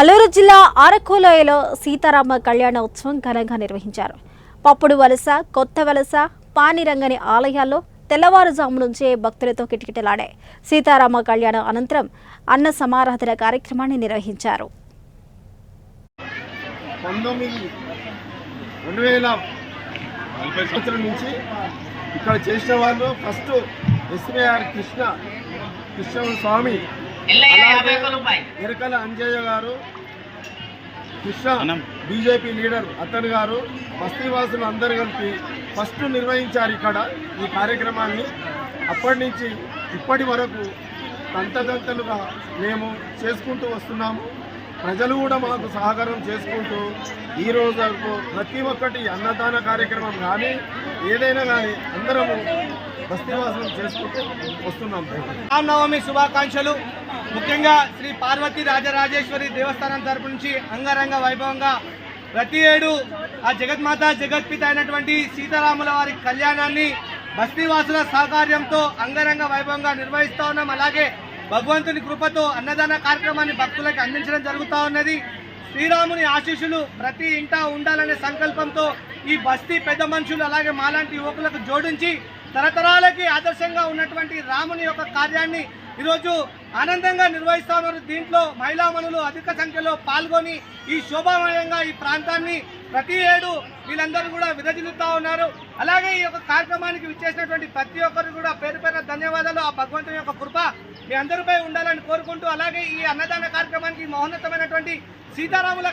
అల్లూరు జిల్లా ఆరకోలోయలో సీతారామ కళ్యాణ ఉత్సవం ఘనంగా నిర్వహించారు. పప్పుడు వలస, కొత్త వలస, పానిరంగని ఆలయాల్లో తెల్లవారుజాము నుంచే భక్తులతో కిటకిటలాడాయి. సీతారామ కళ్యాణం అనంతరం అన్న సమారాధన కార్యక్రమాన్ని నిర్వహించారు. 2040 నుంచి ఇక్కడ చేసిన వాళ్ళు ఫస్ట్ ఎస్వీఆర్ కృష్ణ స్వామి, ఎరకల అంజయ్య గారు, కృష్ణ బీజేపీ లీడర్ అతను గారు, బస్తీవాసులు అందరు కలిపి ఫస్ట్ నిర్వహించారు ఇక్కడ ఈ కార్యక్రమాన్ని. అప్పటి నుంచి ఇప్పటి వరకు తంతలుగా మేము చేసుకుంటూ వస్తున్నాము. ప్రజలు కూడా మాకు సహకారం చేసుకుంటూ ఈ రోజు ప్రతి ఒక్కటి అన్నదాన కార్యక్రమం కానీ ఏదైనా కానీ అందరము బస్తీవాసులు చేసుకుంటూ వస్తున్నాం. రామనవమి శుభాకాంక్షలు. ముఖ్యంగా శ్రీ పార్వతీ రాజరాజేశ్వరి దేవస్థానం తరపు నుంచి అంగరంగ వైభవంగా ప్రతి ఏడు ఆ జగన్మాత జగత్పిత అయినటువంటి సీతారాముల వారి కళ్యాణాన్ని బస్తీవాసుల సహకార్యంతో అంగరంగ వైభవంగా నిర్వహిస్తూ ఉన్నాం. అలాగే భగవంతుని కృపతో అన్నదాన కార్యక్రమాన్ని భక్తులకు అందించడం జరుగుతూ ఉన్నది. శ్రీరాముని ఆశీస్సులు ప్రతి ఇంటా ఉండాలనే సంకల్పంతో ఈ బస్తీ పెద్ద మనుషులు అలాగే మాలాంటి యువకులకు జోడించి తరతరాలకి ఆదర్శంగా ఉన్నటువంటి రాముని యొక్క కార్యాన్ని ఈరోజు ఆనందంగా నిర్వహిస్తూ ఉన్నారు. దీంట్లో మహిళామణులు అధిక సంఖ్యలో పాల్గొని ఈ శోభామయంగా ఈ ప్రాంతాన్ని ప్రతి ఏడు వీళ్ళందరూ కూడా విరజిల్లుతూ ఉన్నారు. అలాగే ఈ యొక్క కార్యక్రమానికి విచ్చేసినటువంటి ప్రతి ఒక్కరు కూడా పేరు పేరున ధన్యవాదాలు. ఆ భగవంతుని యొక్క కృప మీ అందరిపై ఉండాలని కోరుకుంటూ, అలాగే ఈ అన్నదాన కార్యక్రమానికి మహోన్నతమైనటువంటి సీతారాముల